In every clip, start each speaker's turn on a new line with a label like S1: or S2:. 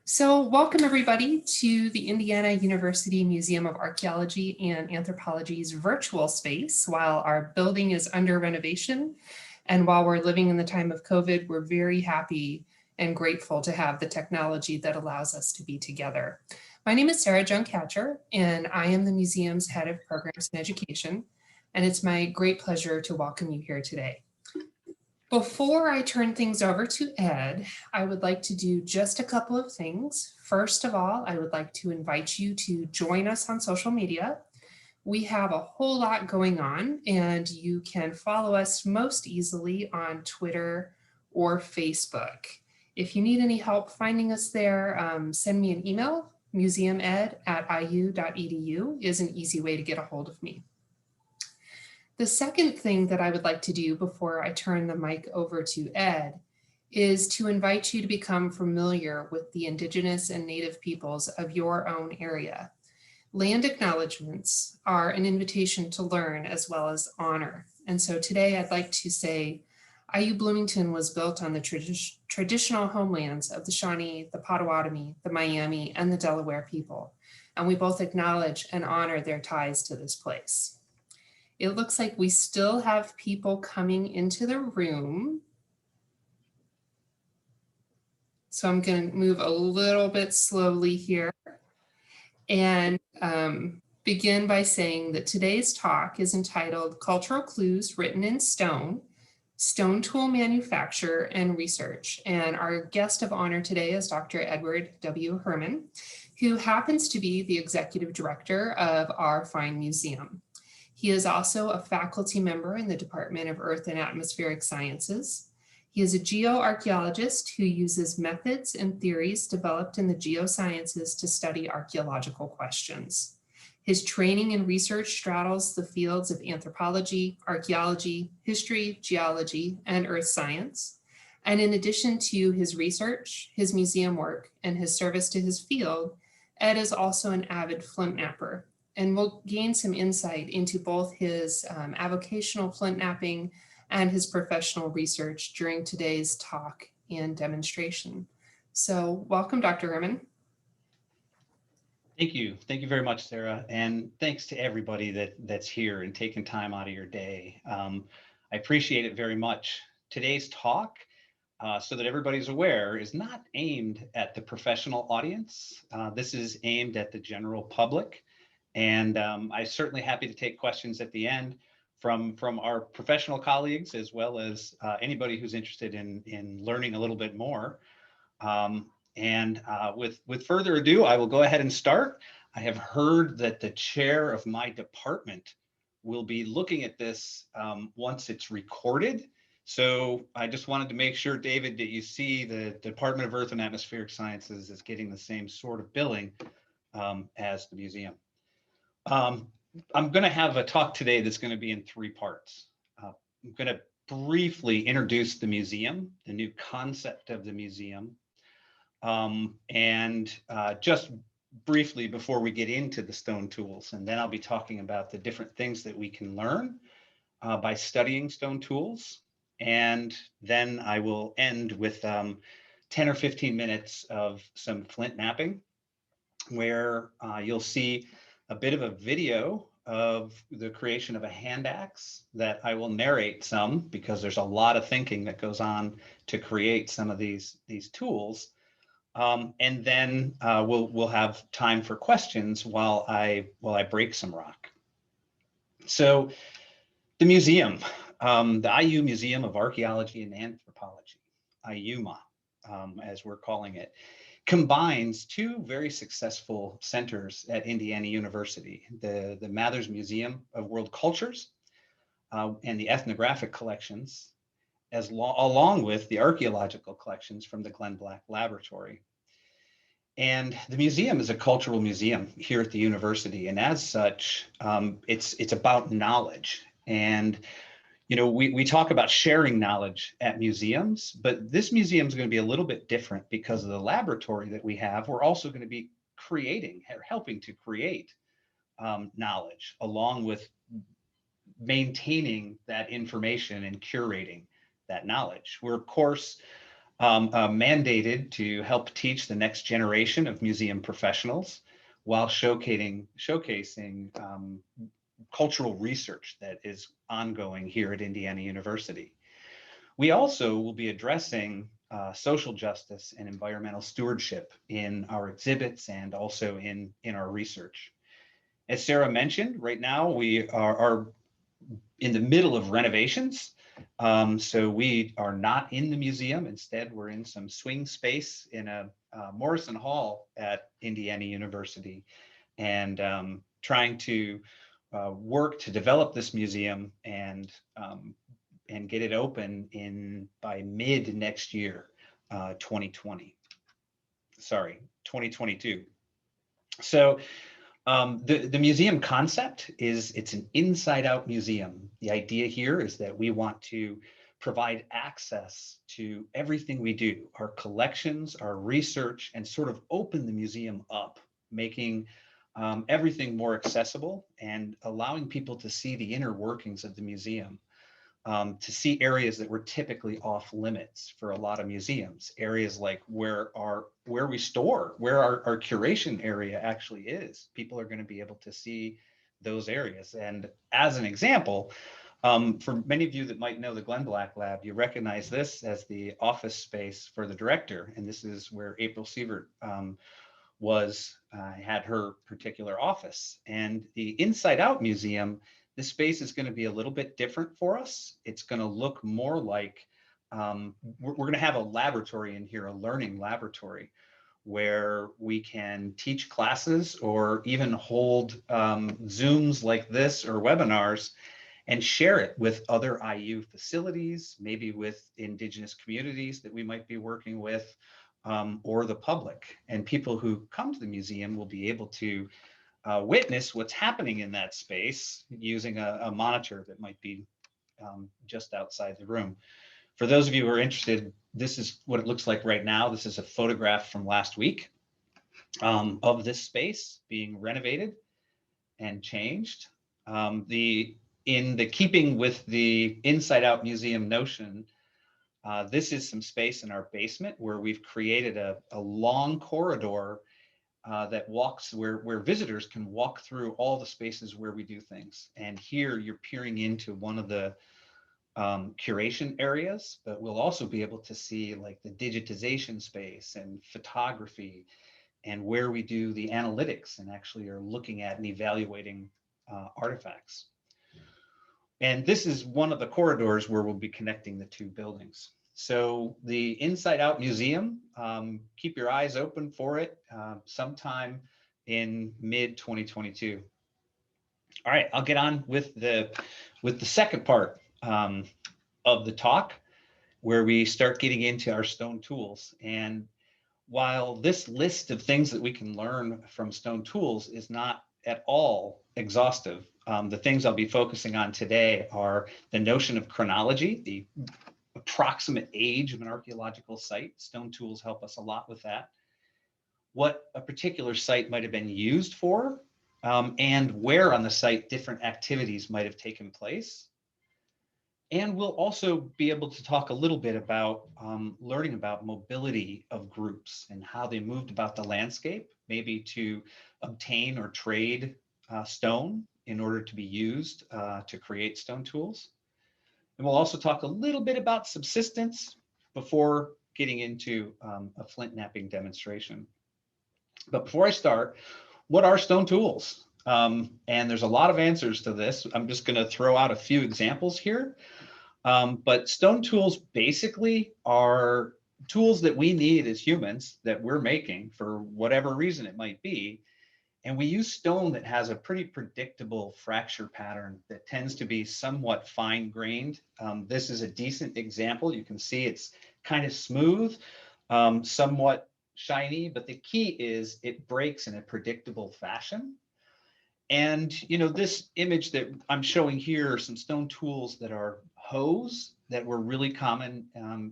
S1: So welcome everybody to the Indiana University Museum of Archaeology and Anthropology's virtual space. While our building is under renovation and while we're living in the time of COVID, we're very happy and grateful to have the technology that allows us to be together. My name is Sarah Joan-Catcher, and I am the museum's head of programs and education. And it's my great pleasure to welcome you here today. Before I turn things over to Ed, I would like to do just a couple of things. First of all, I would like to invite you to join us on social media. We have a whole lot going on, and you can follow us most easily on Twitter or Facebook. If you need any help finding us there, send me an email. museumed@iu.edu is an easy way to get a hold of me. The second thing that I would like to do before I turn the mic over to Ed is to invite you to become familiar with the Indigenous and Native peoples of your own area. Land acknowledgements are an invitation to learn as well as honor. And so today I'd like to say IU Bloomington was built on the traditional homelands of the Shawnee, the Potawatomi, the Miami, and the Delaware people. And we both acknowledge and honor their ties to this place. It looks like we still have people coming into the room. So I'm going to move a little bit slowly here and begin by saying that today's talk is entitled Cultural Clues Written in Stone, Stone Tool Manufacture and Research. And our guest of honor today is Dr. Edward W. Herrmann, who happens to be the executive director of our fine museum. He is also a faculty member in the Department of Earth and Atmospheric Sciences. He is a geoarchaeologist who uses methods and theories developed in the geosciences to study archaeological questions. His training and research straddles the fields of anthropology, archaeology, history, geology, and earth science. And in addition to his research, his museum work, and his service to his field, Ed is also an avid flintknapper. And we'll gain some insight into both his avocational flintknapping and his professional research during today's talk and demonstration. So welcome, Dr. Herrmann.
S2: Thank you. Thank you very much, Sarah. And thanks to everybody that's here and taking time out of your day. I appreciate it very much. Today's talk, so that everybody's aware, is not aimed at the professional audience. This is aimed at the general public. And I'm certainly happy to take questions at the end from our professional colleagues, as well as anybody who's interested in learning a little bit more. With further ado, I will go ahead and start. I have heard that the chair of my department will be looking at this once it's recorded. So I just wanted to make sure, David, that you see the Department of Earth and Atmospheric Sciences is getting the same sort of billing as the museum. I'm going to have a talk today that's going to be in three parts. I'm going to briefly introduce the museum, the new concept of the museum, just briefly before we get into the stone tools. And then I'll be talking about the different things that we can learn by studying stone tools. And then I will end with 10 or 15 minutes of some flintknapping, where you'll see a bit of a video of the creation of a hand axe that I will narrate some, because there's a lot of thinking that goes on to create some of these tools. And then we'll have time for questions while I break some rock. So the museum, the IU Museum of Archaeology and Anthropology, IUMAA, as we're calling it, combines two very successful centers at Indiana University, the Mathers Museum of World Cultures and the ethnographic collections, along with the archaeological collections from the Glenn Black Laboratory. And the museum is a cultural museum here at the university, and as such, it's about knowledge. And you know, we talk about sharing knowledge at museums, but this museum is going to be a little bit different because of the laboratory that we have. We're also going to be helping to create knowledge, along with maintaining that information and curating that knowledge. We're, of course, mandated to help teach the next generation of museum professionals while showcasing cultural research that is ongoing here at Indiana University. We also will be addressing social justice and environmental stewardship in our exhibits and also in our research. As Sarah mentioned, right now we are in the middle of renovations. So we are not in the museum. Instead, we're in some swing space in a Morrison Hall at Indiana University, and trying to work to develop this museum and get it open by mid next year, 2020. Sorry, 2022. So the museum concept is it's an inside out museum. The idea here is that we want to provide access to everything we do, our collections, our research, and sort of open the museum up, making everything more accessible and allowing people to see the inner workings of the museum. To see areas that were typically off limits for a lot of museums, areas like where our curation area actually is. People are going to be able to see those areas. And as an example, for many of you that might know the Glenn Black Lab, you recognize this as the office space for the director. And this is where April Sievert had her particular office. And the Inside Out Museum, this space is going to be a little bit different for us. It's going to look more like we're going to have a laboratory in here, a learning laboratory, where we can teach classes or even hold Zooms like this or webinars and share it with other IU facilities, maybe with Indigenous communities that we might be working with, or the public. And people who come to the museum will be able to witness what's happening in that space using a monitor that might be just outside the room. For those of you who are interested, this is what it looks like right now. This is a photograph from last week of this space being renovated and changed. In the keeping with the Inside Out Museum notion, this is some space in our basement where we've created a long corridor that walks where visitors can walk through all the spaces where we do things. And here you're peering into one of the curation areas, but we'll also be able to see like the digitization space and photography and where we do the analytics and actually are looking at and evaluating artifacts. And this is one of the corridors where we'll be connecting the two buildings. So the Inside Out Museum, keep your eyes open for it sometime in mid 2022. All right, I'll get on with the second part of the talk, where we start getting into our stone tools. And while this list of things that we can learn from stone tools is not at all exhaustive, the things I'll be focusing on today are the notion of chronology, the approximate age of an archaeological site. Stone tools help us a lot with that. What a particular site might have been used for, and where on the site different activities might have taken place. And we'll also be able to talk a little bit about learning about mobility of groups and how they moved about the landscape, maybe to obtain or trade stone in order to be used to create stone tools. And we'll also talk a little bit about subsistence before getting into a flint knapping demonstration. But before I start, what are stone tools? And there's a lot of answers to this. I'm just going to throw out a few examples here. But stone tools basically are tools that we need as humans that we're making for whatever reason it might be. And we use stone that has a pretty predictable fracture pattern that tends to be somewhat fine grained. This is a decent example. You can see it's kind of smooth, somewhat shiny, but the key is it breaks in a predictable fashion. And, you know, this image that I'm showing here are some stone tools that are hoes that were really common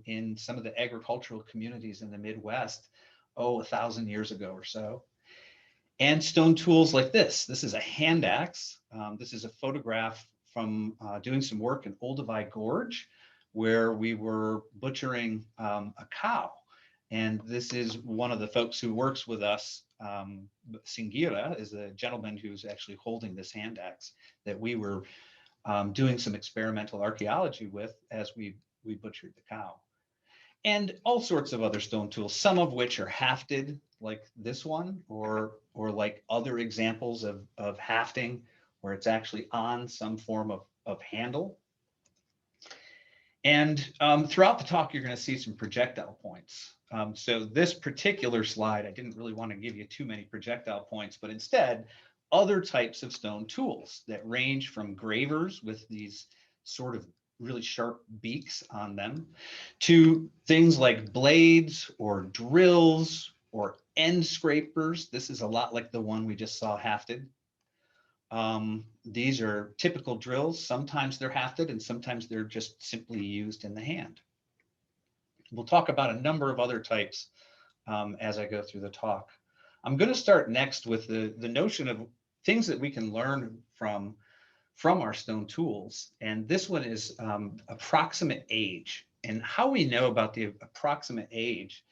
S2: in some of the agricultural communities in the Midwest, 1,000 years ago or so. And stone tools like this. This is a hand axe. This is a photograph from doing some work in Olduvai Gorge, where we were butchering a cow. And this is one of the folks who works with us. Singira is a gentleman who's actually holding this hand axe that we were doing some experimental archaeology with as we butchered the cow. And all sorts of other stone tools, some of which are hafted, like this one, or like other examples of hafting, where it's actually on some form of handle. And throughout the talk, you're going to see some projectile points. So this particular slide, I didn't really want to give you too many projectile points, but instead, other types of stone tools that range from gravers with these sort of really sharp beaks on them to things like blades or drills or end scrapers. This is a lot like the one we just saw hafted. These are typical drills. Sometimes they're hafted and sometimes they're just simply used in the hand. We'll talk about a number of other types as I go through the talk. I'm going to start next with the notion of things that we can learn from our stone tools. And this one is approximate age. And how we know about the approximate age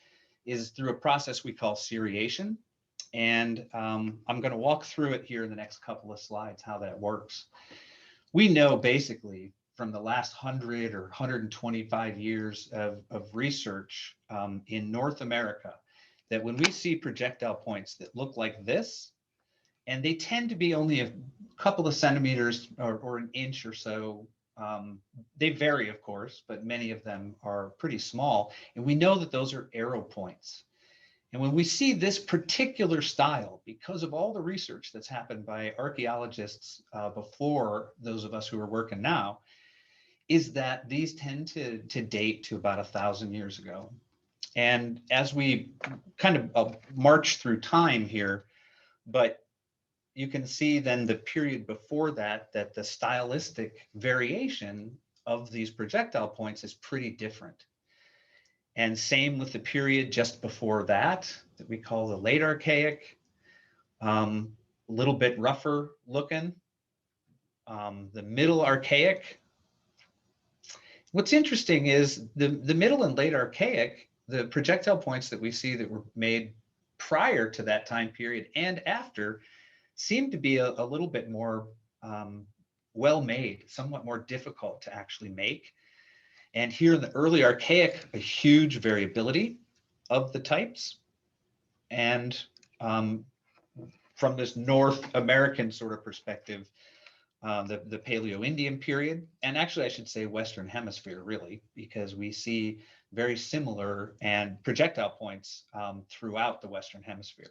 S2: is through a process we call seriation. And I'm going to walk through it here in the next couple of slides, how that works. We know basically from the last 100 or 125 years of research in North America, that when we see projectile points that look like this, and they tend to be only a couple of centimeters or an inch or so. They vary, of course, but many of them are pretty small. And we know that those are arrow points. And when we see this particular style, because of all the research that's happened by archaeologists before those of us who are working now, is that these tend to date to about 1,000 years ago. And as we kind of march through time here, but you can see then the period before that, that the stylistic variation of these projectile points is pretty different. And same with the period just before that we call the late Archaic, a little bit rougher looking. The middle Archaic. What's interesting is the middle and late Archaic, the projectile points that we see that were made prior to that time period and after seem to be a little bit more well made, somewhat more difficult to actually make. And here in the early Archaic, a huge variability of the types. And from this North American sort of perspective, the Paleo-Indian period, and actually I should say Western Hemisphere really, because we see very similar and projectile points throughout the Western Hemisphere.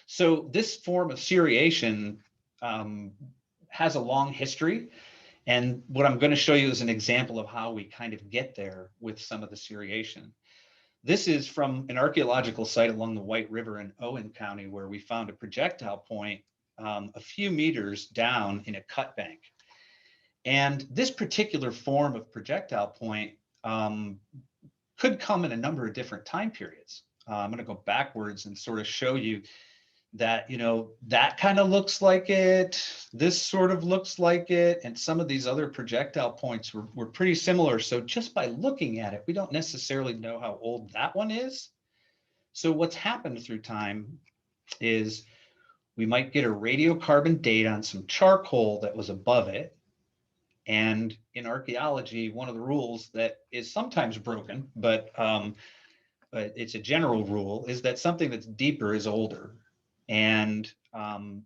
S2: So this form of seriation has a long history. And what I'm going to show you is an example of how we kind of get there with some of the seriation. This is from an archaeological site along the White River in Owen County, where we found a projectile point a few meters down in a cut bank. And this particular form of projectile point could come in a number of different time periods. I'm going to go backwards and sort of show you that, you know, that kind of looks like it, this sort of looks like it, and some of these other projectile points were pretty similar. So just by looking at it, we don't necessarily know how old that one is. So what's happened through time is we might get a radiocarbon date on some charcoal that was above it. And in archaeology, one of the rules that is sometimes broken, but it's a general rule, is that something that's deeper is older. And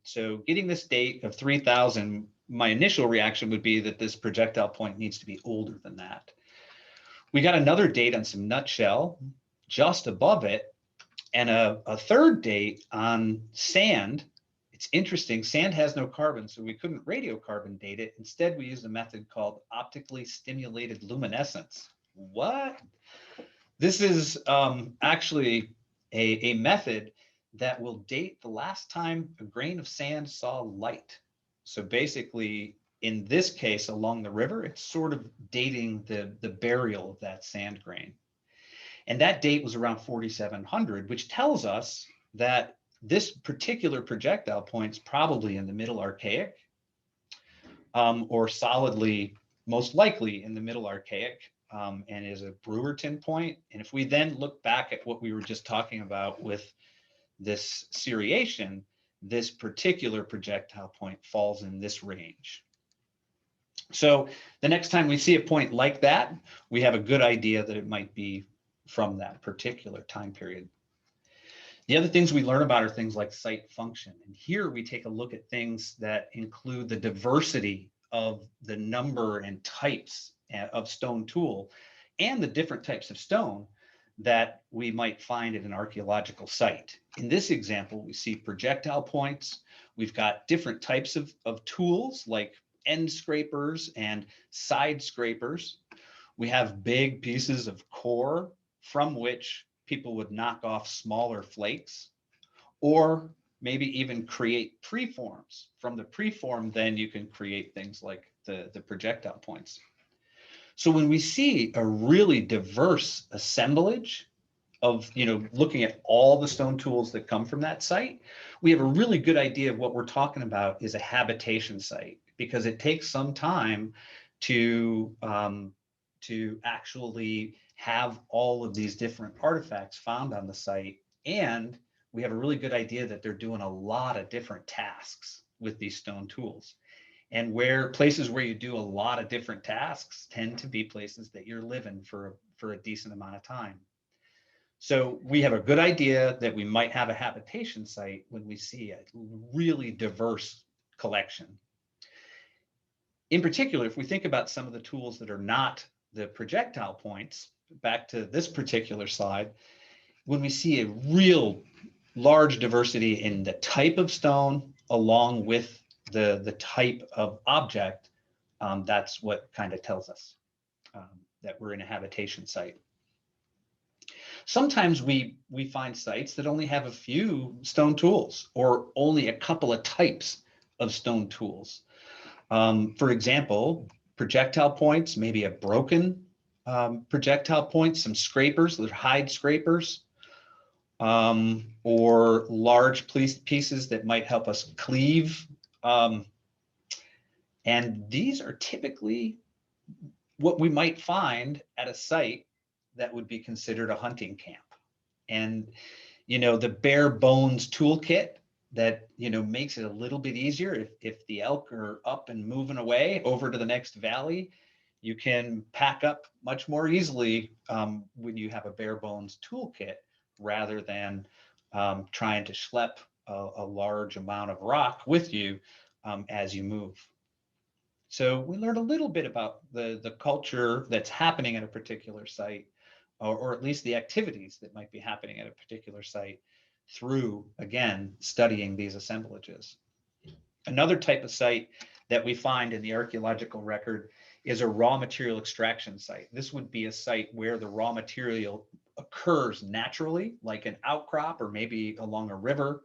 S2: so getting this date of 3,000, my initial reaction would be that this projectile point needs to be older than that. We got another date on some nutshell just above it, and a third date on sand. It's interesting, sand has no carbon, so we couldn't radiocarbon date it. Instead, we used a method called optically stimulated luminescence. What? This is actually a method that will date the last time a grain of sand saw light. So basically, in this case, along the river, it's sort of dating the burial of that sand grain. And that date was around 4,700, which tells us that this particular projectile point is probably in the Middle Archaic or solidly most likely in the Middle Archaic, and is a Brewerton point. And if we then look back at what we were just talking about with this seriation, this particular projectile point falls in this range. So the next time we see a point like that, we have a good idea that it might be from that particular time period. The other things we learn about are things like site function. And here we take a look at things that include the diversity of the number and types of stone tool and the different types of stone that we might find at an archaeological site. In this example, we see projectile points. We've got different types of tools like end scrapers and side scrapers. We have big pieces of core from which people would knock off smaller flakes, or maybe even create preforms. From the preform, then you can create things like the projectile points. So when we see a really diverse assemblage of, looking at all the stone tools that come from that site, we have a really good idea of what we're talking about is a habitation site, because it takes some time to actually have all of these different artifacts found on the site. And we have a really good idea that they're doing a lot of different tasks with these stone tools. And places where you do a lot of different tasks tend to be places that you're living for a decent amount of time. So we have a good idea that we might have a habitation site when we see a really diverse collection. In particular, if we think about some of the tools that are not the projectile points, back to this particular slide, when we see a real large diversity in the type of stone along with the type of object, that's what kind of tells us that we're in a habitation site. Sometimes we find sites that only have a few stone tools or only a couple of types of stone tools. For example, projectile points, maybe a broken projectile point, some scrapers, they're hide scrapers, or large pieces that might help us cleave. And these are typically what we might find at a site that would be considered a hunting camp. And, the bare bones toolkit that, makes it a little bit easier if the elk are up and moving away over to the next valley, you can pack up much more easily when you have a bare bones toolkit rather than trying to schlep a large amount of rock with you as you move. So we learned a little bit about the culture that's happening at a particular site, or at least the activities that might be happening at a particular site through, again, studying these assemblages. Another type of site that we find in the archaeological record is a raw material extraction site. This would be a site where the raw material occurs naturally, like an outcrop or maybe along a river.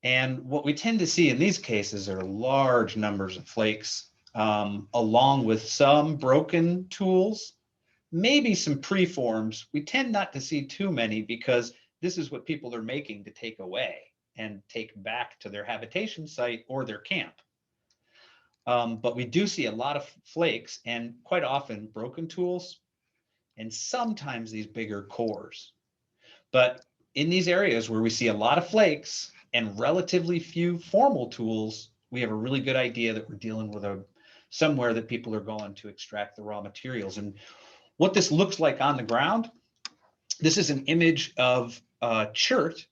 S2: And what we tend to see in these cases are large numbers of flakes, along with some broken tools, maybe some preforms. We tend not to see too many because this is what people are making to take away and take back to their habitation site or their camp. But we do see a lot of flakes and quite often broken tools and sometimes these bigger cores. But in these areas where we see a lot of flakes and relatively few formal tools, we have a really good idea that we're dealing with somewhere that people are going to extract the raw materials. And what this looks like on the ground, this is an image of a chert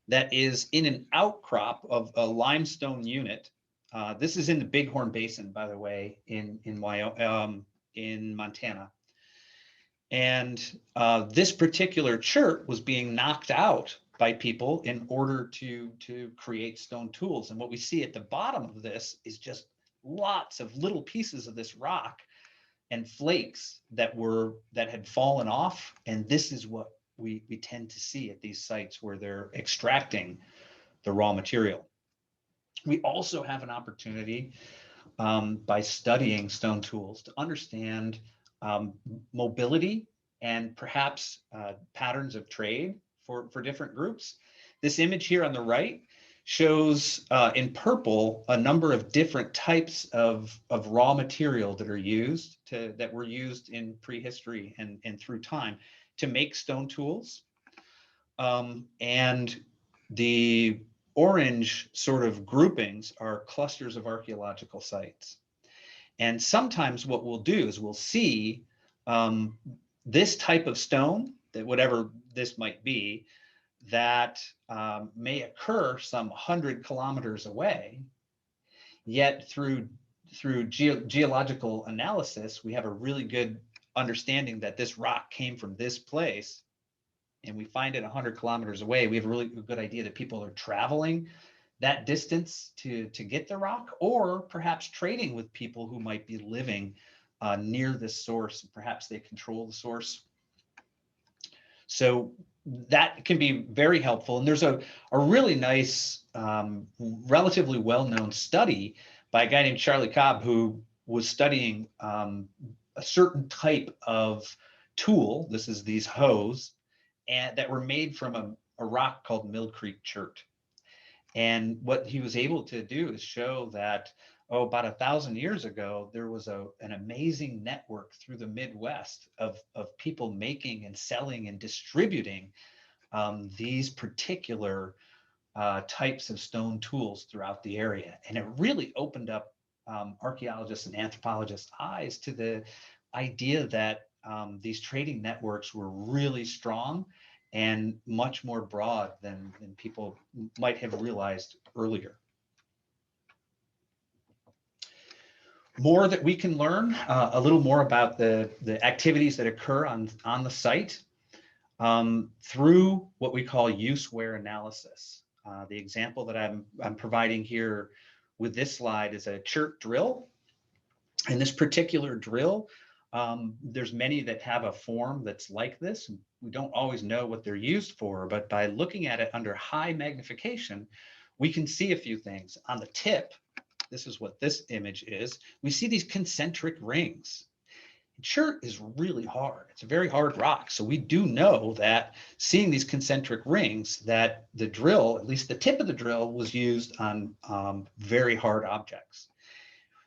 S2: that is in an outcrop of a limestone unit. This is in the Bighorn Basin, by the way, in Montana. And this particular chert was being knocked out by people in order to create stone tools. And what we see at the bottom of this is just lots of little pieces of this rock and flakes that had fallen off. And this is what we tend to see at these sites where they're extracting the raw material. We also have an opportunity by studying stone tools to understand mobility and perhaps patterns of trade for different groups. This image here on the right shows in purple a number of different types of raw material that are used that were used in prehistory and through time to make stone tools. And the orange sort of groupings are clusters of archaeological sites. And sometimes what we'll do is we'll see this type of stone, that whatever this might be, that may occur some 100 kilometers away, yet through geological analysis, we have a really good understanding that this rock came from this place, and we find it 100 kilometers away. We have a really good idea that people are traveling that distance to get the rock, or perhaps trading with people who might be living near this source. Perhaps they control the source. So that can be very helpful. And there's a really nice, relatively well-known study by a guy named Charlie Cobb, who was studying a certain type of tool. This is these hoes, and that were made from a rock called Mill Creek chert. And what he was able to do is show that, about 1,000 years ago, there was an amazing network through the Midwest of people making and selling and distributing these particular types of stone tools throughout the area. And it really opened up archaeologists and anthropologists' eyes to the idea that these trading networks were really strong and much more broad than people might have realized earlier. More that we can learn, a little more about the activities that occur on the site through what we call use-where analysis. The example that I'm providing here with this slide is a chert drill. And this particular drill, there's many that have a form that's like this. We don't always know what they're used for, but by looking at it under high magnification, we can see a few things. On the tip, this is what this image is, we see these concentric rings. Chert is really hard. It's a very hard rock. So we do know that seeing these concentric rings, that the drill, at least the tip of the drill, was used on very hard objects.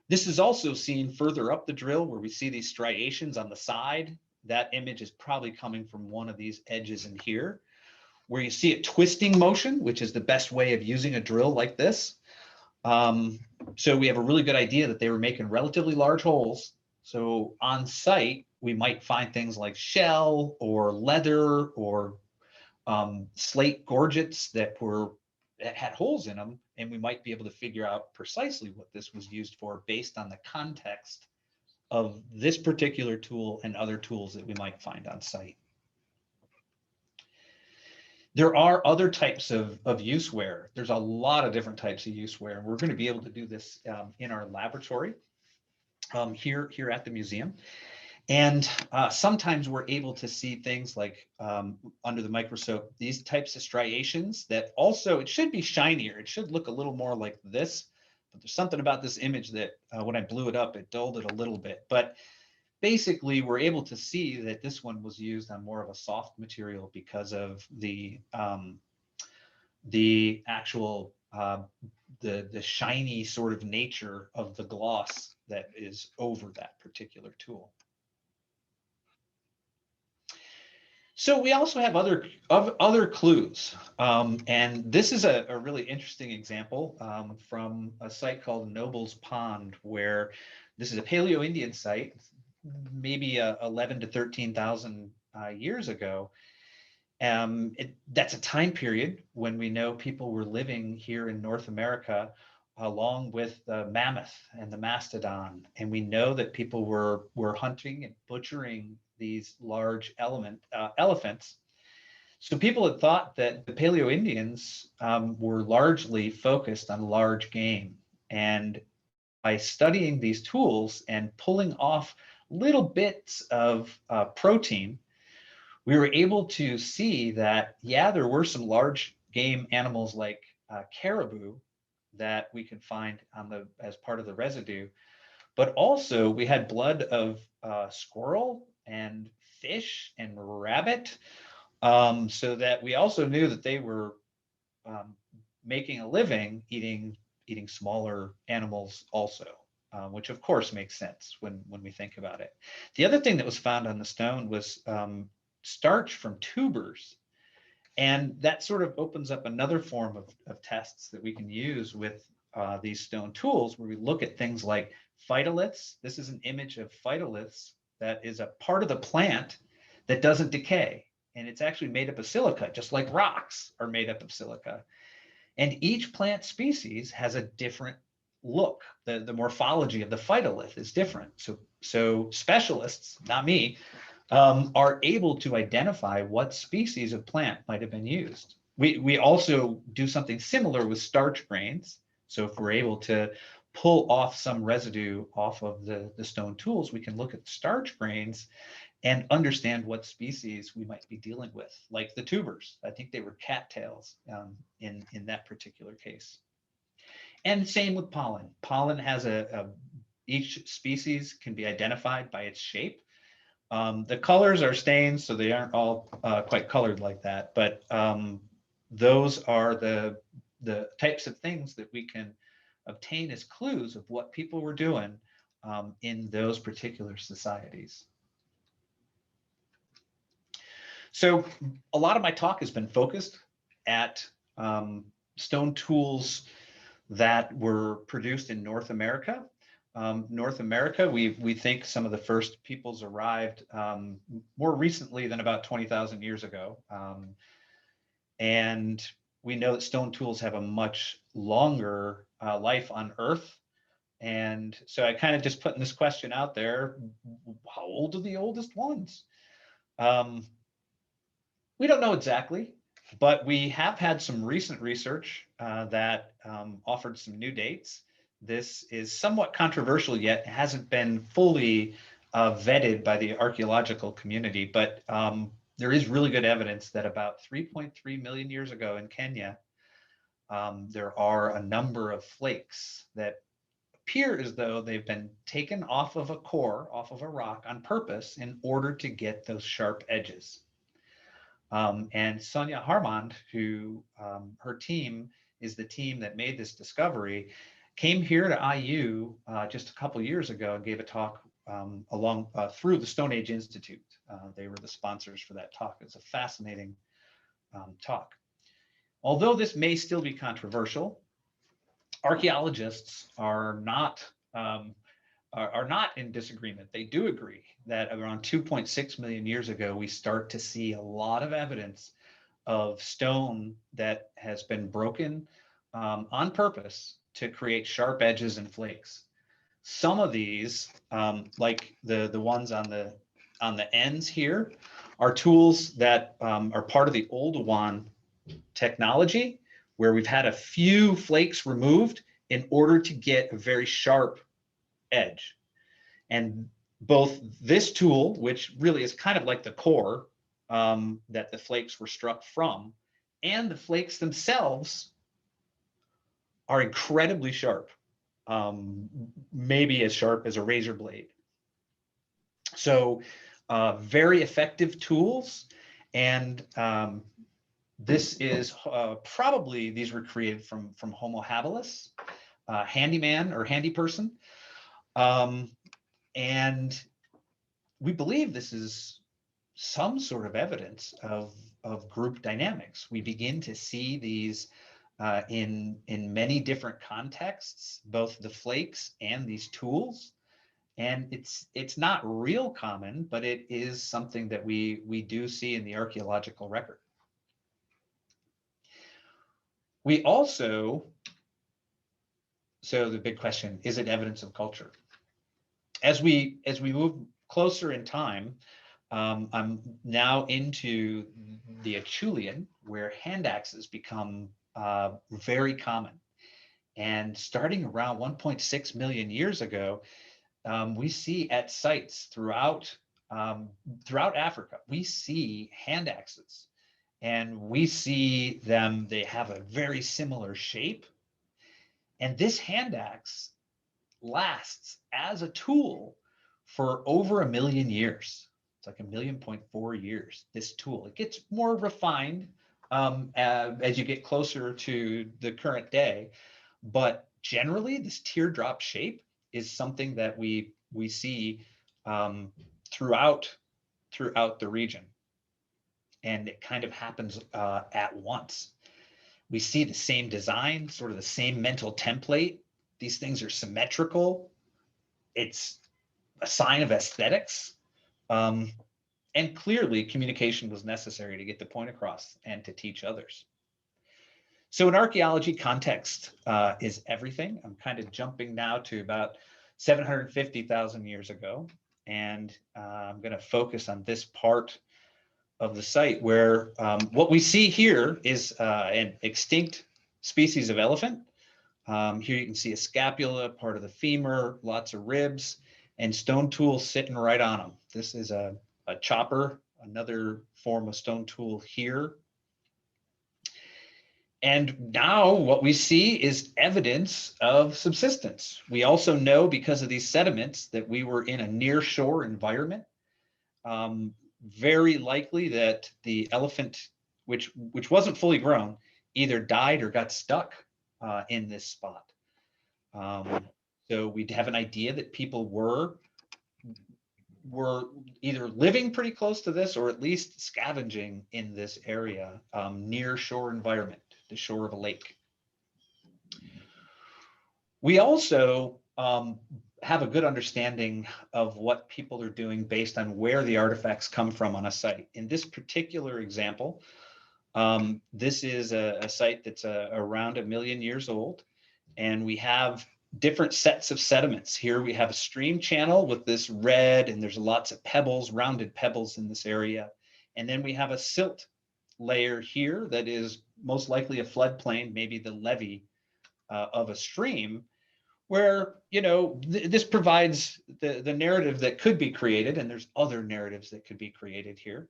S2: This is also seen further up the drill where we see these striations on the side. That image is probably coming from one of these edges in here, where you see a twisting motion, which is the best way of using a drill like this. So we have a really good idea that they were making relatively large holes. So on site, we might find things like shell or leather or slate gorgets that had holes in them, and we might be able to figure out precisely what this was used for based on the context of this particular tool and other tools that we might find on site. There are other types of use-where. There's a lot of different types of use-where, and we're going to be able to do this in our laboratory here at the museum. And sometimes we're able to see things like under the microscope, these types of striations that also, it should be shinier. It should look a little more like this, but there's something about this image that when I blew it up, it dulled it a little bit. But basically, we're able to see that this one was used on more of a soft material because of the actual, the shiny sort of nature of the gloss that is over that particular tool. So we also have other clues, and this is a really interesting example from a site called Noble's Pond, where this is a Paleo-Indian site, maybe 11 to 13,000 years ago. That's a time period when we know people were living here in North America along with the mammoth and the mastodon, and we know that people were hunting and butchering these large elephants. So people had thought that the Paleo-Indians were largely focused on large game, and by studying these tools and pulling off little bits of protein, we were able to see that, yeah, there were some large game animals like caribou that we could find as part of the residue, but also we had blood of squirrel and fish and rabbit, so that we also knew that they were making a living eating smaller animals also, which of course makes sense when we think about it. The other thing that was found on the stone was starch from tubers. And that sort of opens up another form of tests that we can use with these stone tools, where we look at things like phytoliths. This is an image of phytoliths that is a part of the plant that doesn't decay. And it's actually made up of silica, just like rocks are made up of silica. And each plant species has a different look. The morphology of the phytolith is different. So specialists, not me, are able to identify what species of plant might have been used. We also do something similar with starch grains. So if we're able to pull off some residue off of the stone tools, we can look at starch grains and understand what species we might be dealing with, like the tubers. I think they were cattails in that particular case. And same with pollen. Pollen has each species can be identified by its shape. The colors are stains, so they aren't all quite colored like that, but those are the types of things that we can obtain as clues of what people were doing in those particular societies. So a lot of my talk has been focused at stone tools that were produced in North America. North America, we think some of the first peoples arrived more recently than about 20,000 years ago. And we know that stone tools have a much longer life on Earth. And so I kind of just putting this question out there, how old are the oldest ones? We don't know exactly, but we have had some recent research that offered some new dates. This is somewhat controversial yet, it hasn't been fully vetted by the archaeological community, but there is really good evidence that about 3.3 million years ago in Kenya, there are a number of flakes that appear as though they've been taken off of a core, off of a rock on purpose in order to get those sharp edges. And Sonia Herrmann, who her team is the team that made this discovery, came here to IU just a couple years ago and gave a talk through the Stone Age Institute. They were the sponsors for that talk. It's a fascinating talk. Although this may still be controversial, archaeologists are not in disagreement. They do agree that around 2.6 million years ago, we start to see a lot of evidence of stone that has been broken on purpose to create sharp edges and flakes. Some of these, like the ones on the ends here, are tools that are part of the old Owan technology, where we've had a few flakes removed in order to get a very sharp edge. And both this tool, which really is kind of like the core that the flakes were struck from, and the flakes themselves are incredibly sharp, maybe as sharp as a razor blade. So very effective tools. And this is probably, these were created from Homo habilis, handyman or handy person. And we believe this is some sort of evidence of group dynamics. We begin to see these in many different contexts, both the flakes and these tools. And it's not real common, but it is something that we do see in the archaeological record. We also, so the big question, is it evidence of culture? As we move closer in time, I'm now into the Acheulean, where hand axes become very common. And starting around 1.6 million years ago, we see at sites throughout Africa, we see hand axes. And we see them, they have a very similar shape. And this hand axe lasts as a tool for over 1 million years. It's like 1.4 million years, this tool. It gets more refined as you get closer to the current day. But generally, this teardrop shape is something that we see throughout the region, and it kind of happens at once. We see the same design, sort of the same mental template. These things are symmetrical. It's a sign of aesthetics. And clearly, communication was necessary to get the point across and to teach others. So in archaeology, context is everything. I'm kind of jumping now to about 750,000 years ago. And I'm going to focus on this part of the site where what we see here is an extinct species of elephant. Here you can see a scapula, part of the femur, lots of ribs, and stone tools sitting right on them. This is a chopper, another form of stone tool here. And now what we see is evidence of subsistence. We also know, because of these sediments, that we were in a near shore environment. Very likely that the elephant, which wasn't fully grown, either died or got stuck in this spot. So we have an idea that people were either living pretty close to this or at least scavenging in this area, near shore environment, the shore of a lake. We also have a good understanding of what people are doing based on where the artifacts come from on a site. In this particular example, this is a site that's around 1 million years old, and we have different sets of sediments. Here we have a stream channel with this red, and there's lots of pebbles, rounded pebbles in this area. And then we have a silt layer here that is most likely a floodplain, maybe the levee of a stream, where, you know, this provides the narrative that could be created, and there's other narratives that could be created here,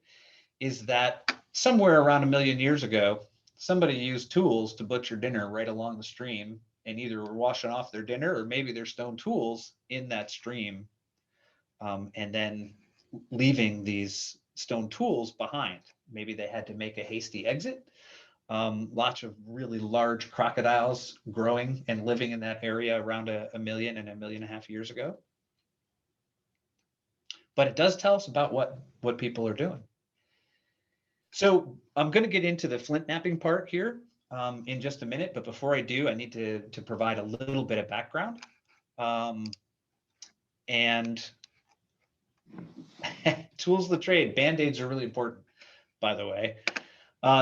S2: is that somewhere around 1 million years ago, somebody used tools to butcher dinner right along the stream, and either were washing off their dinner or maybe their stone tools in that stream, and then leaving these stone tools behind. Maybe they had to make a hasty exit. Lots of really large crocodiles growing and living in that area around 1 million and 1.5 million years ago. But it does tell us about what people are doing. So I'm going to get into the Flintknapping part here in just a minute, but before I do, I need to provide a little bit of background. And tools of the trade, Band-Aids are really important, by the way.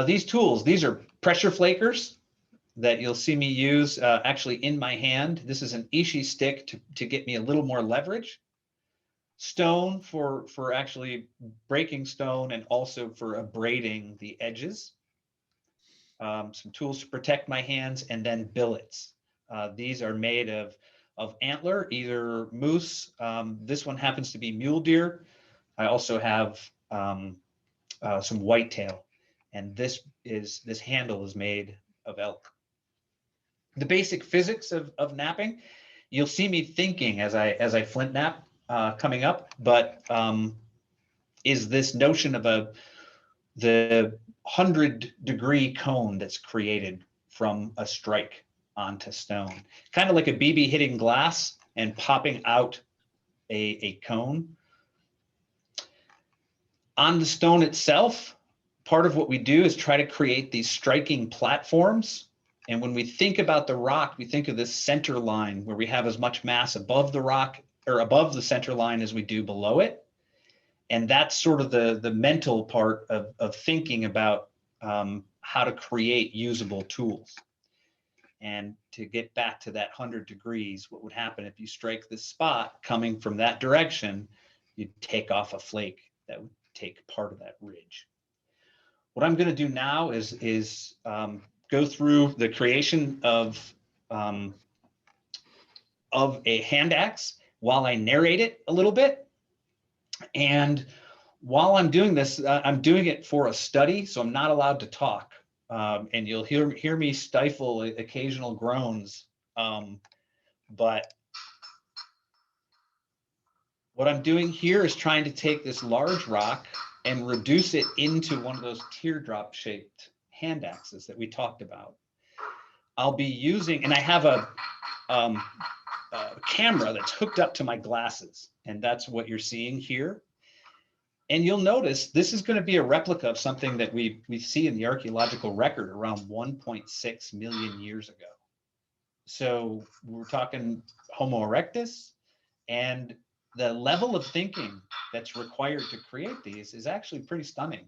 S2: These tools, these are pressure flakers that you'll see me use actually in my hand. This is an ishi stick to get me a little more leverage. Stone for actually breaking stone and also for abrading the edges. Some tools to protect my hands, and then billets. These are made of antler, either moose. This one happens to be mule deer. I also have some whitetail, and this handle is made of elk. The basic physics of napping, you'll see me thinking as I flint nap coming up, but is this notion of the 100-degree cone that's created from a strike onto stone, kind of like a BB hitting glass and popping out a cone. On the stone itself, part of what we do is try to create these striking platforms. And when we think about the rock, we think of this center line where we have as much mass above the rock or above the center line as we do below it. And that's sort of the mental part of thinking about how to create usable tools. And to get back to that 100 degrees, what would happen if you strike this spot coming from that direction, you'd take off a flake that would take part of that ridge. What I'm going to do now is go through the creation of a hand axe while I narrate it a little bit. And while I'm doing this, I'm doing it for a study, so I'm not allowed to talk. And you'll hear me stifle occasional groans. But what I'm doing here is trying to take this large rock and reduce it into one of those teardrop shaped hand axes that we talked about. I'll be using, and I have a camera that's hooked up to my glasses, and that's what you're seeing here. And you'll notice this is going to be a replica of something that we see in the archaeological record around 1.6 million years ago. So we're talking Homo erectus, and the level of thinking that's required to create these is actually pretty stunning.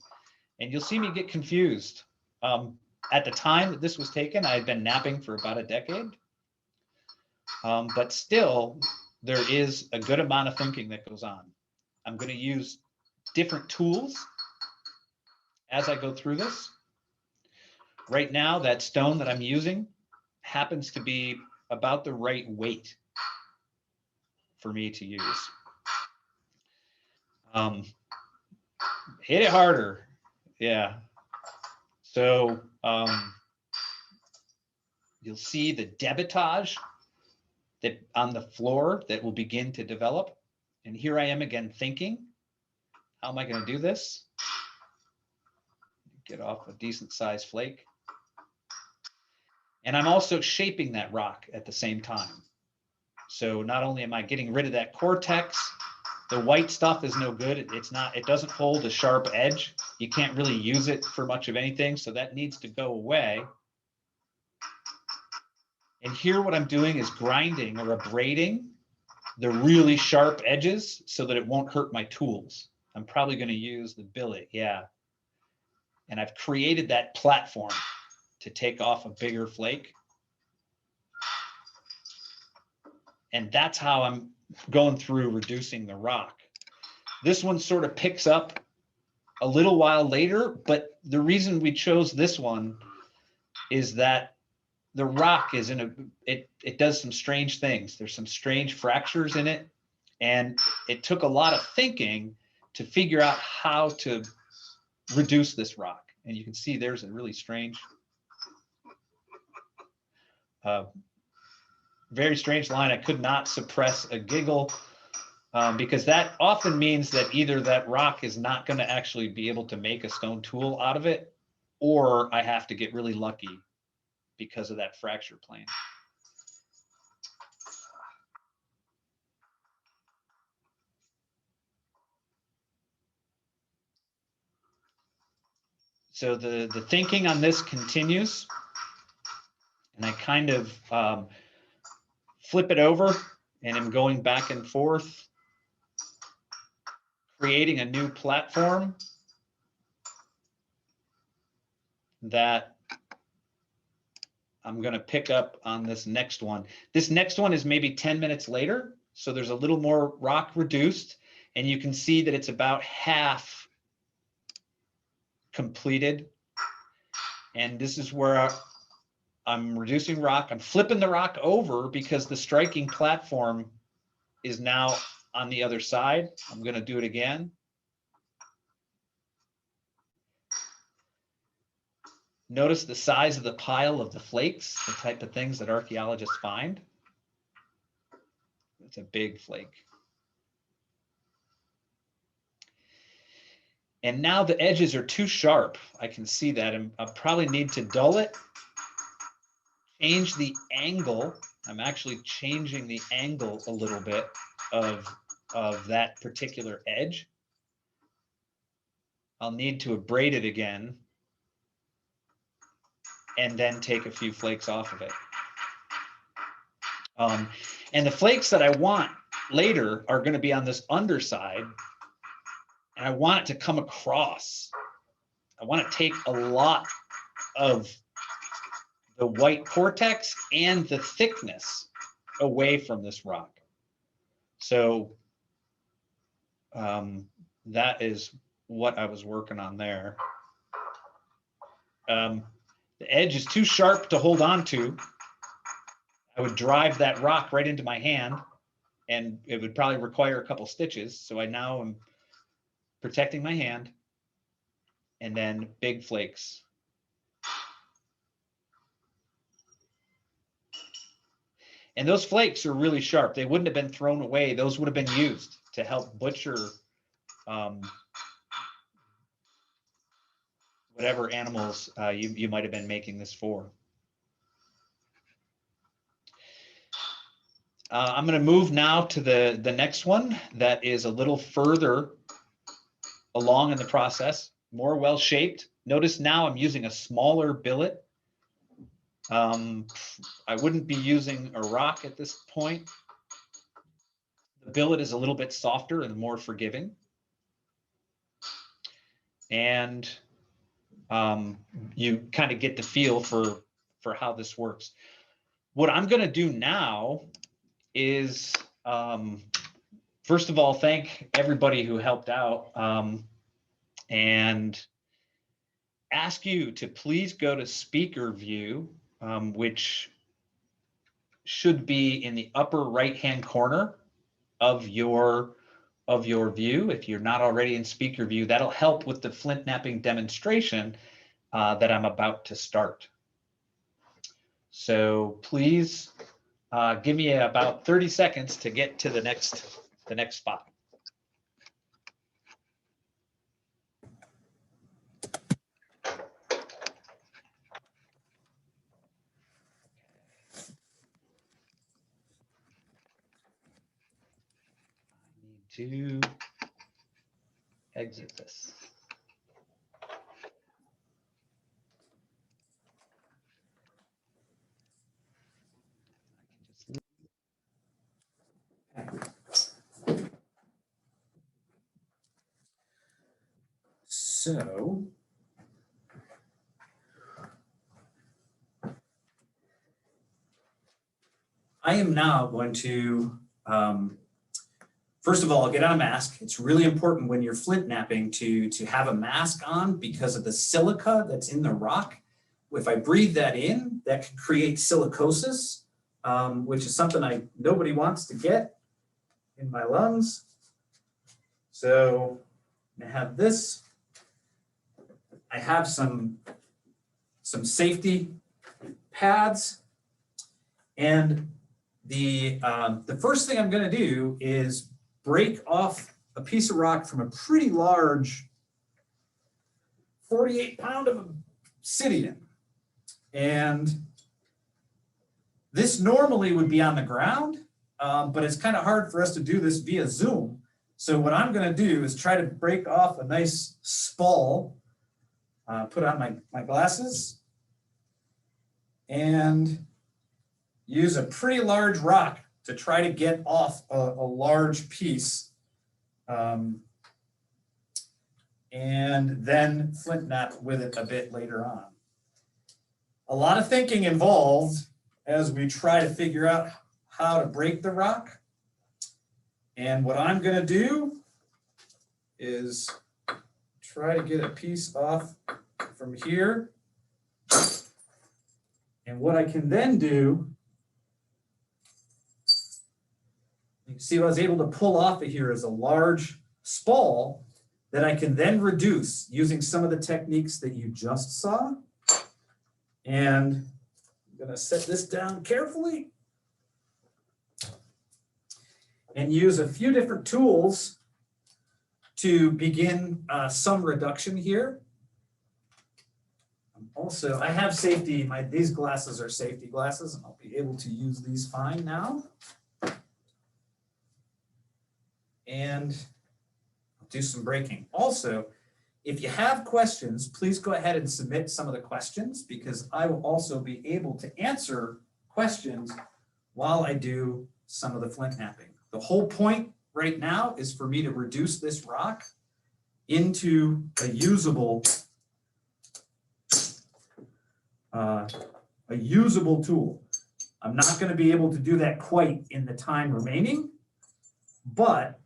S2: And you'll see me get confused. At the time that this was taken, I had been napping for about a decade. But still, there is a good amount of thinking that goes on. I'm going to use different tools as I go through this. Right now, that stone that I'm using happens to be about the right weight for me to use. Hit it harder. Yeah. So you'll see the debitage that on the floor that will begin to develop. And here I am again thinking, how am I going to do this? Get off a decent sized flake. And I'm also shaping that rock at the same time. So not only am I getting rid of that cortex, the white stuff is no good. It doesn't hold a sharp edge. You can't really use it for much of anything. So that needs to go away. And here what I'm doing is grinding or abrading the really sharp edges so that it won't hurt my tools. I'm probably going to use the billet. Yeah. And I've created that platform to take off a bigger flake. And that's how I'm going through reducing the rock. This one sort of picks up a little while later, but the reason we chose this one is that the rock is it does some strange things. There's some strange fractures in it. And it took a lot of thinking to figure out how to reduce this rock. And you can see there's a really strange, very strange line. I could not suppress a giggle because that often means that either that rock is not going to actually be able to make a stone tool out of it, or I have to get really lucky because of that fracture plane. So the thinking on this continues, and I kind of flip it over and I'm going back and forth, creating a new platform that I'm going to pick up on this next one. This next one is maybe 10 minutes later, so there's a little more rock reduced, and you can see that it's about half completed. And this is where I'm reducing rock. I'm flipping the rock over because the striking platform is now on the other side. I'm going to do it again. Notice the size of the pile of the flakes, the type of things that archaeologists find. It's a big flake. And now the edges are too sharp. I can see that. I probably need to dull it. Change the angle. I'm actually changing the angle a little bit of that particular edge. I'll need to abrade it again and then take a few flakes off of it. And the flakes that I want later are going to be on this underside, and I want it to come across. I want to take a lot of the white cortex and the thickness away from this rock. So that is what I was working on there. The edge is too sharp to hold on to. I would drive that rock right into my hand, and it would probably require a couple stitches. So I now am protecting my hand, and then big flakes. And those flakes are really sharp. They wouldn't have been thrown away. Those would have been used to help butcher what whatever animals you might have been making this for. I'm going to move now to the next one that is a little further along in the process, more well-shaped. Notice now I'm using a smaller billet. I wouldn't be using a rock at this point. The billet is a little bit softer and more forgiving. And you kind of get the feel for how this works. What I'm going to do now is, first of all, thank everybody who helped out, and ask you to please go to speaker view, which should be in the upper right-hand corner of your view. If you're not already in speaker view, that'll help with the Flintknapping demonstration that I'm about to start. So please give me about 30 seconds to get to the next spot. I need to exit this.
S3: So I am now going to, first of all, get on a mask. It's really important when you're flint knapping to have a mask on because of the silica that's in the rock. If I breathe that in, that can create silicosis, which is something nobody wants to get in my lungs. So I have this. I have some safety pads, and the first thing I'm going to do is break off a piece of rock from a pretty large 48-pound of obsidian. And this normally would be on the ground, but it's kind of hard for us to do this via Zoom. So what I'm going to do is try to break off a nice spall, put on my glasses, and use a pretty large rock to try to get off a large piece, and then flint knap with it a bit later on. A lot of thinking involved as we try to figure out how to break the rock. And what I'm going to do is try to get a piece off from here. And what I can then do, you can see what I was able to pull off of here is a large spall that I can then reduce using some of the techniques that you just saw. And I'm going to set this down carefully and use a few different tools to begin some reduction here. Also, I have safety, these glasses are safety glasses, and I'll be able to use these fine now. And I'll do some breaking. Also, if you have questions, please go ahead and submit some of the questions, because I will also be able to answer questions while I do some of the flint knapping. The whole point right now is for me to reduce this rock into a usable tool. I'm not going to be able to do that quite in the time remaining, but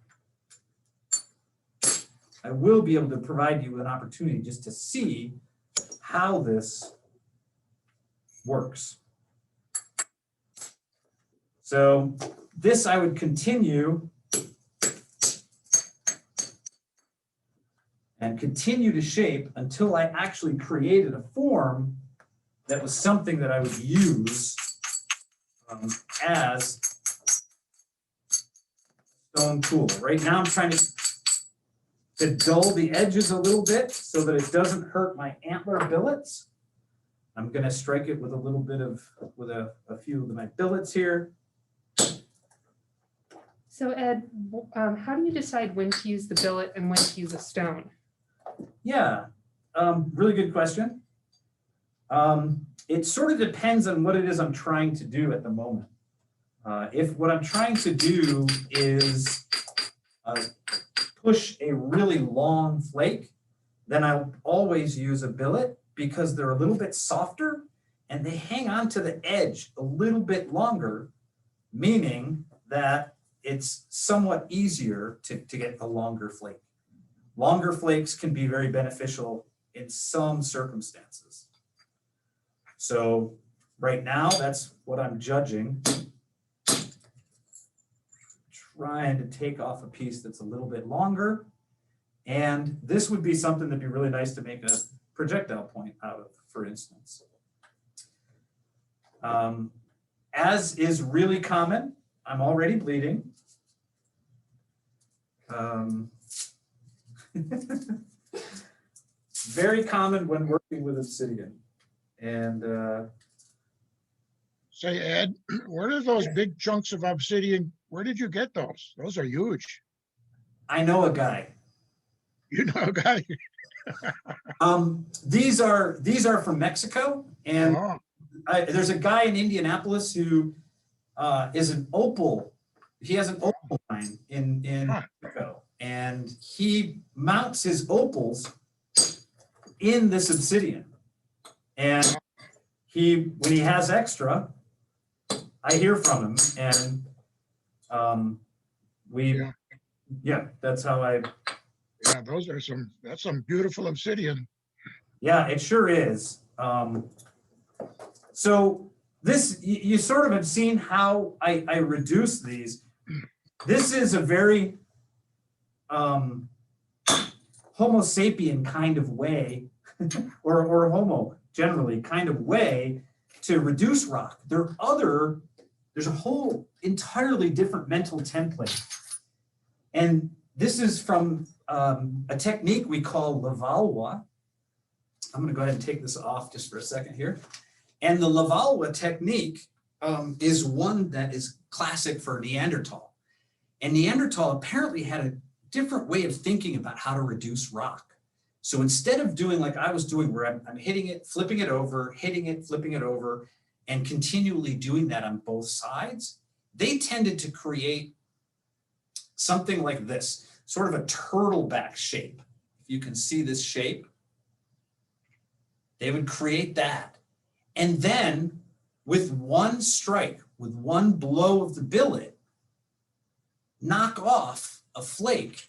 S3: I will be able to provide you with an opportunity just to see how this works. So this I would continue and continue to shape until I actually created a form that was something that I would use as a stone tool. Right now I'm trying to to dull the edges a little bit so that it doesn't hurt my antler billets, I'm going to strike it with a little bit of, with a few of my billets here.
S1: So Ed, how do you decide when to use the billet and when to use a stone?
S3: Yeah, really good question. It sort of depends on what it is I'm trying to do at the moment. If what I'm trying to do is push a really long flake, then I'll always use a billet because they're a little bit softer and they hang on to the edge a little bit longer, meaning that it's somewhat easier to get a longer flake. Longer flakes can be very beneficial in some circumstances. So right now, that's what I'm judging. Trying to take off a piece that's a little bit longer. And this would be something that'd be really nice to make a projectile point out of, for instance. As is really common, I'm already bleeding. Very common when working with obsidian. And
S4: Say, Ed, where are those big chunks of obsidian? Where did you get those? Those are huge.
S3: I know a guy.
S4: You know, a guy.
S3: These are from Mexico, and
S4: Oh,
S3: there's a guy in Indianapolis who is an opal. He has an opal mine in
S4: Huh.
S3: Mexico, and he mounts his opals in this obsidian. And when he has extra, I hear from him, and
S4: Yeah.
S3: that's how I.
S4: yeah, that's some beautiful obsidian.
S3: Yeah, it sure is. So this, you sort of have seen how I reduce these. This is a very Homo sapien kind of way, or Homo generally kind of way to reduce rock. There's a whole entirely different mental template. And this is from a technique we call Levallois. I'm gonna go ahead and take this off just for a second here. And the Levallois technique is one that is classic for Neanderthal. And Neanderthal apparently had a different way of thinking about how to reduce rock. So instead of doing like I was doing where I'm hitting it, flipping it over, hitting it, flipping it over, and continually doing that on both sides, they tended to create something like this, sort of a turtleback shape. If you can see this shape, they would create that. And then with one strike, with one blow of the billet, knock off a flake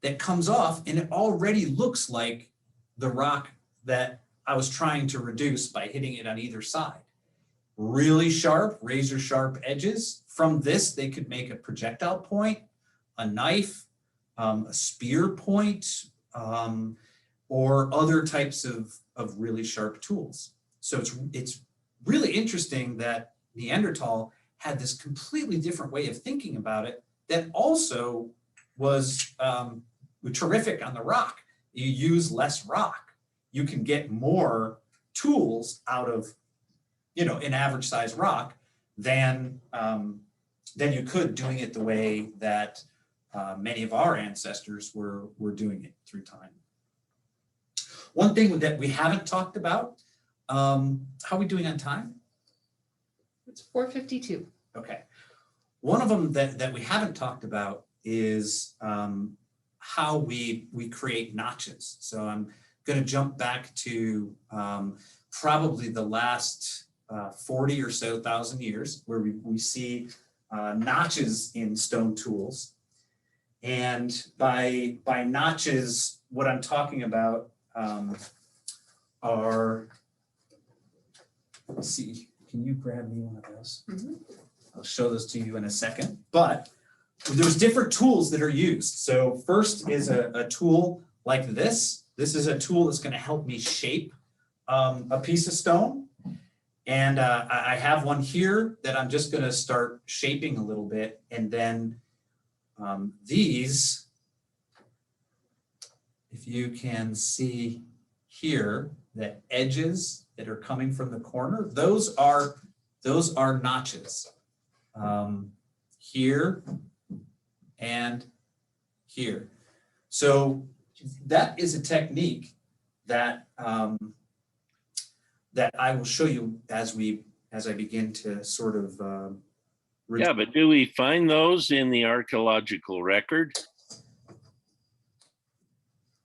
S3: that comes off, and it already looks like the rock that I was trying to reduce by hitting it on either side. Really sharp, razor sharp edges. From this, they could make a projectile point, a knife, a spear point, or other types of really sharp tools. So it's really interesting that Neanderthal had this completely different way of thinking about it that also was terrific on the rock. You use less rock, you can get more tools out of, an average size rock than you could doing it the way that many of our ancestors were doing it through time. One thing that we haven't talked about, how are we doing on time?
S1: It's 4:52.
S3: Okay. One of them that we haven't talked about is how we create notches. So I'm going to jump back to probably the last 40 or so thousand years, where we see notches in stone tools. And by notches, what I'm talking about are, let's see, can you grab me one of those?
S1: Mm-hmm.
S3: I'll show those to you in a second, but there's different tools that are used. So first is a tool like this. This is a tool that's going to help me shape a piece of stone. And I have one here that I'm just going to start shaping a little bit. And then these if you can see here, the edges that are coming from the corner, those are notches. Here and here. So that is a technique that that I will show you as I begin to sort of
S5: Yeah, but do we find those in the archaeological record?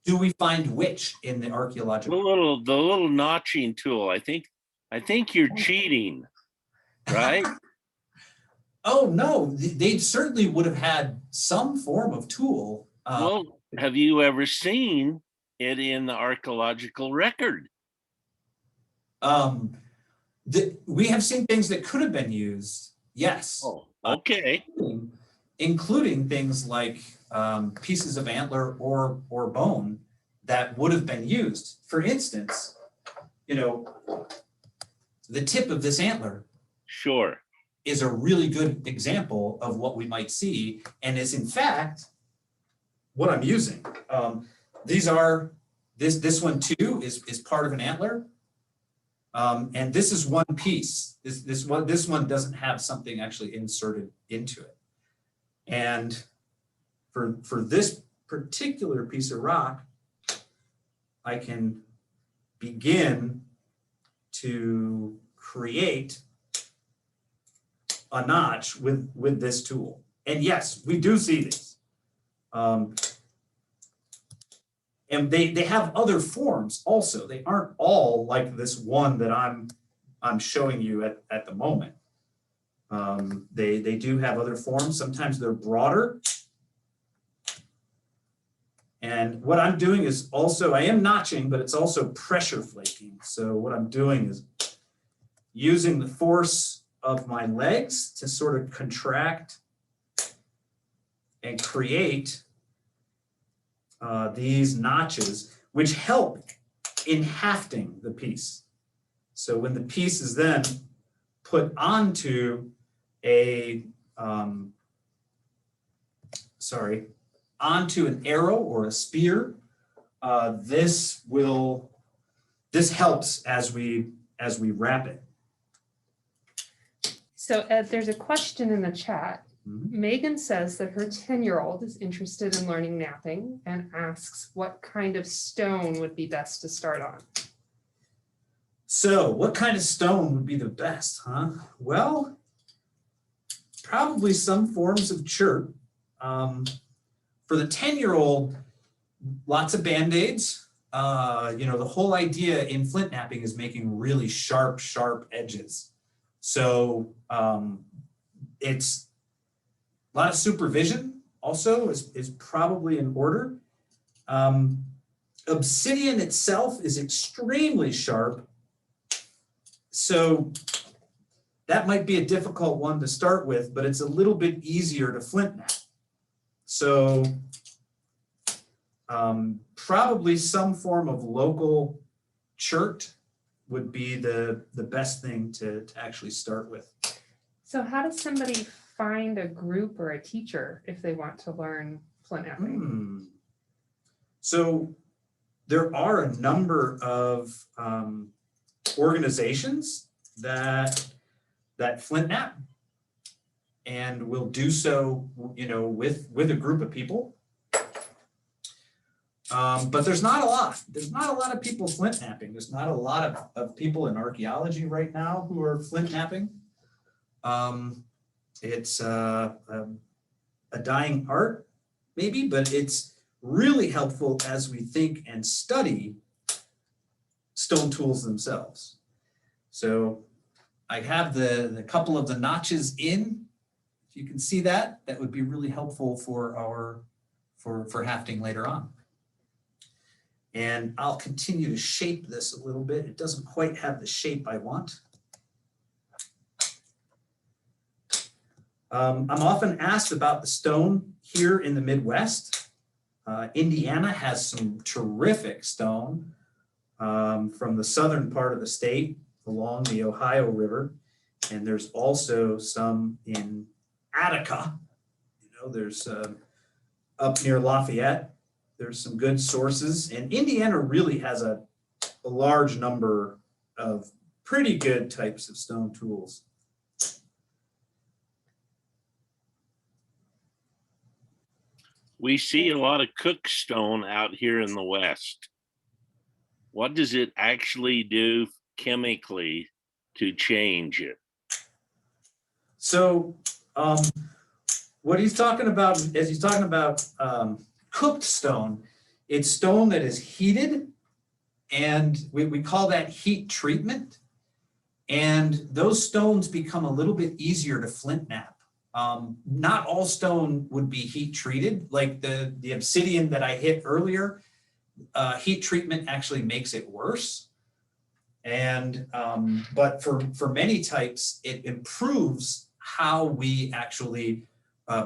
S3: do we find which in the archaeological?
S5: The little notching tool. I think you're cheating, right?
S3: Oh no, they certainly would have had some form of tool.
S5: Well, have you ever seen it in the archaeological record?
S3: We have seen things that could have been used. Yes.
S5: Oh, okay.
S3: Including things like pieces of antler or bone that would have been used. For instance, you know, the tip of this antler
S5: Sure.
S3: is a really good example of what we might see, and is in fact what I'm using. This one too is part of an antler, and this is one piece. This one doesn't have something actually inserted into it. And for this particular piece of rock, I can begin to create a notch with this tool. And yes, we do see these. And they have other forms also. They aren't all like this one that I'm showing you at the moment. They do have other forms. Sometimes they're broader. And what I'm doing is also, I am notching, but it's also pressure flaking. So what I'm doing is using the force of my legs to sort of contract and create these notches, which help in hafting the piece. So when the piece is then put onto onto an arrow or a spear, this helps as we wrap it.
S1: So Ed, there's a question in the chat.
S3: Mm-hmm.
S1: Megan says that her 10-year-old is interested in learning knapping and asks what kind of stone would be best to start on.
S3: So what kind of stone would be the best, huh? Well, probably some forms of chert. For the 10-year-old, lots of Band-Aids. The whole idea in flint knapping is making really sharp edges. So it's a lot of supervision also is probably in order. Obsidian itself is extremely sharp. So that might be a difficult one to start with, but it's a little bit easier to flint knap. So probably some form of local chert would be the best thing to actually start with.
S1: So how does somebody find a group or a teacher if they want to learn flint knapping?
S3: So there are a number of organizations that flint knap, and will do so, with a group of people. But there's not a lot. There's not a lot of people flint knapping. There's not a lot of people in archaeology right now who are flint knapping. It's a dying art, maybe, but it's really helpful as we think and study stone tools themselves. So I have the couple of the notches in. If you can see that, that would be really helpful for hafting later on. And I'll continue to shape this a little bit. It doesn't quite have the shape I want. I'm often asked about the stone here in the Midwest. Indiana has some terrific stone from the southern part of the state along the Ohio River. And there's also some in Attica. There's up near Lafayette. there's some good sources, and Indiana really has a large number of pretty good types of stone tools.
S5: We see a lot of cook stone out here in the West. What does it actually do chemically to change it?
S3: So what he's talking about is he's talking about cooked stone. It's stone that is heated, and we call that heat treatment. And those stones become a little bit easier to flint knap. Not all stone would be heat treated, like the obsidian that I hit earlier. Heat treatment actually makes it worse. And but for many types, it improves how we actually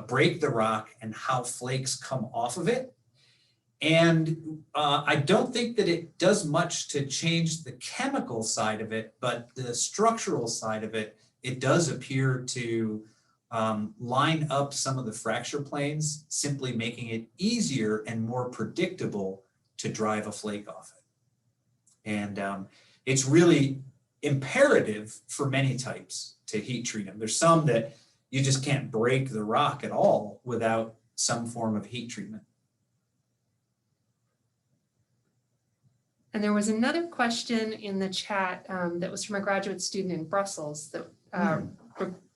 S3: break the rock and how flakes come off of it. And I don't think that it does much to change the chemical side of it, but the structural side of it, it does appear to line up some of the fracture planes, simply making it easier and more predictable to drive a flake off it. And it's really imperative for many types to heat treat them. There's some that you just can't break the rock at all without some form of heat treatment.
S1: And there was another question in the chat that was from a graduate student in Brussels that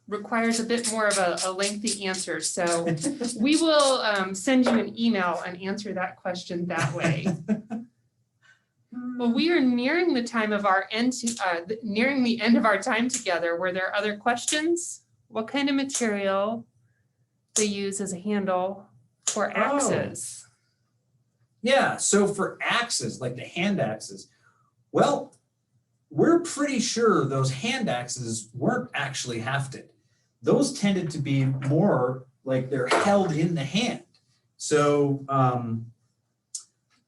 S1: requires a bit more of a lengthy answer. So we will send you an email and answer that question that way. Well, we are nearing the time of our nearing the end of our time together. Were there other questions? What kind of material they use as a handle for axes?
S3: Yeah, so for axes, like the hand axes, well, we're pretty sure those hand axes weren't actually hafted. Those tended to be more like they're held in the hand. So I'm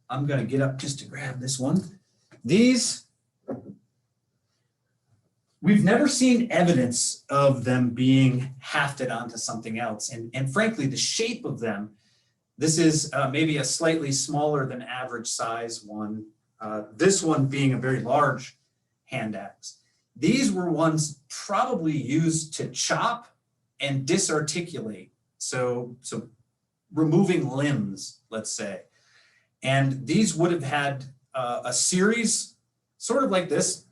S3: gonna get up just to grab this one. These, we've never seen evidence of them being hafted onto something else. And frankly, the shape of them, this is maybe a slightly smaller than average size one. This one being a very large hand axe. These were ones probably used to chop and disarticulate. So removing limbs, let's say. And these would have had a series, sort of like this,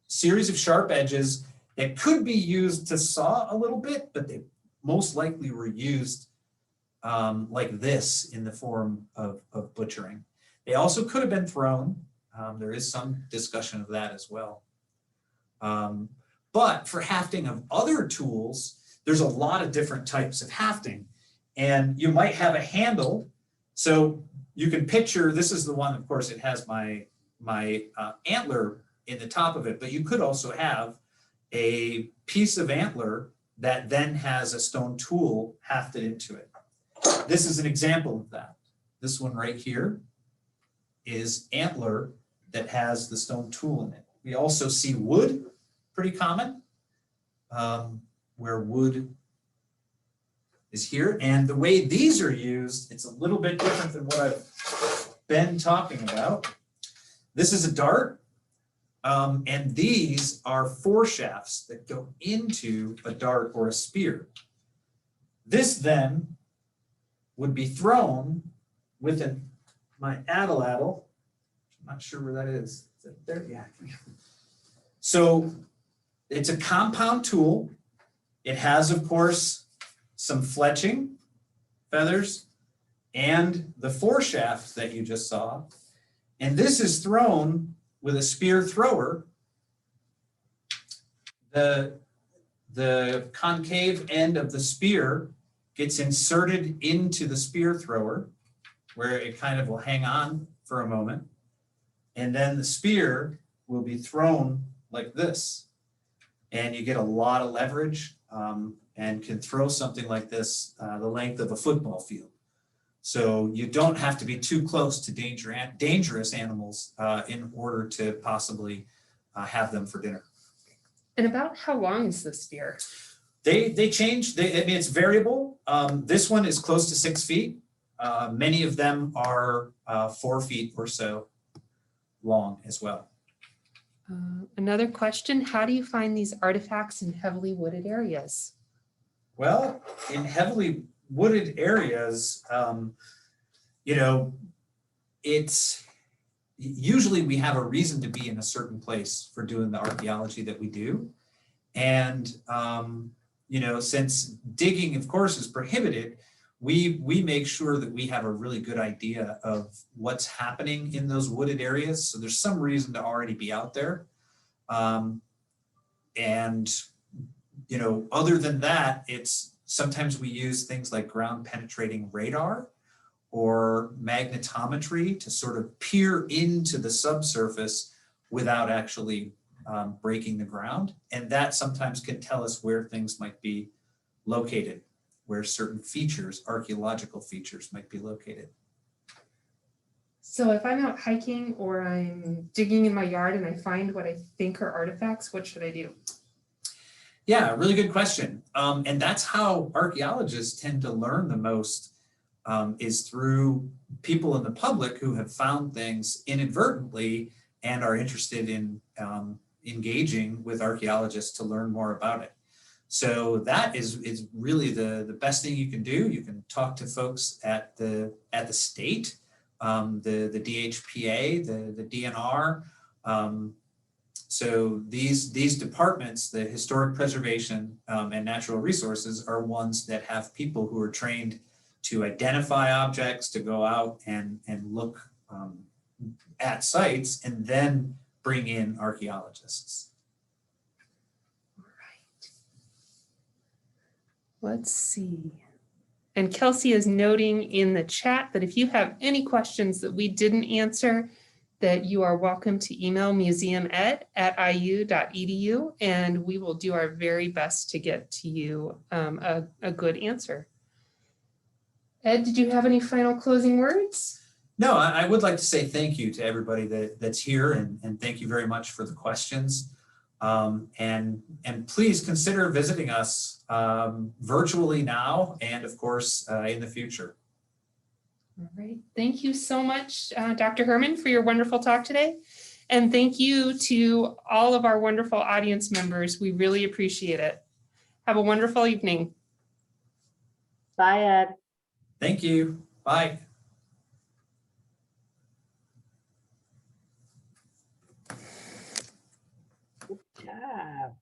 S3: series of sharp edges that could be used to saw a little bit, but they most likely were used like this in the form of butchering. They also could have been thrown. There is some discussion of that as well. But for hafting of other tools, there's a lot of different types of hafting. And you might have a handle. So you can picture, this is the one, of course, it has my antler in the top of it, but you could also have a piece of antler that then has a stone tool hafted into it. This is an example of that. This one right here is antler that has the stone tool in it. We also see wood, pretty common, where wood is here. And the way these are used, it's a little bit different than what I've been talking about. This is a dart, and these are foreshafts that go into a dart or a spear. This then would be thrown with my addle. I'm not sure where that is. Is that there? Yeah. So it's a compound tool. It has, of course, some fletching feathers and the foreshaft that you just saw. And this is thrown with a spear thrower. The concave end of the spear gets inserted into the spear thrower, where it kind of will hang on for a moment. And then the spear will be thrown like this. And you get a lot of leverage and can throw something like this the length of a football field. So you don't have to be too close to dangerous animals in order to possibly have them for dinner.
S1: And about how long is the spear?
S3: They change. I mean, it's variable. This one is close to 6 feet. Many of them are 4 feet or so long as well.
S1: Another question, how do you find these artifacts in heavily wooded areas?
S3: Well, in heavily wooded areas, you know, it's usually we have a reason to be in a certain place for doing the archaeology that we do. And, you know, since digging, of course, is prohibited, we make sure that we have a really good idea of what's happening in those wooded areas. So there's some reason to already be out there. And, you know, other than that, it's sometimes we use things like ground penetrating radar or magnetometry to sort of peer into the subsurface without actually breaking the ground. And that sometimes can tell us where things might be located, where certain features, archaeological features, might be located.
S1: So if I'm out hiking or I'm digging in my yard and I find what I think are artifacts, what should I do?
S3: Yeah, really good question. And that's how archaeologists tend to learn the most, is through people in the public who have found things inadvertently and are interested in engaging with archaeologists to learn more about it. So that is really the best thing you can do. You can talk to folks at the state, the DHPA, the DNR. So these departments, the historic preservation and natural resources, are ones that have people who are trained to identify objects, to go out and look at sites, and then bring in archaeologists.
S1: Let's see. And Kelsey is noting in the chat that if you have any questions that we didn't answer, that you are welcome to email museumed@iu.edu, and we will do our very best to get to you a good answer. Ed, did you have any final closing words?
S3: No, I would like to say thank you to everybody that's here, and thank you very much for the questions. And please consider visiting us virtually now, and of course in the future.
S1: All right, thank you so much, Dr. Herrmann, for your wonderful talk today. And thank you to all of our wonderful audience members. We really appreciate it. Have a wonderful evening.
S6: Bye, Ed.
S3: Thank you. Bye.
S6: Good job.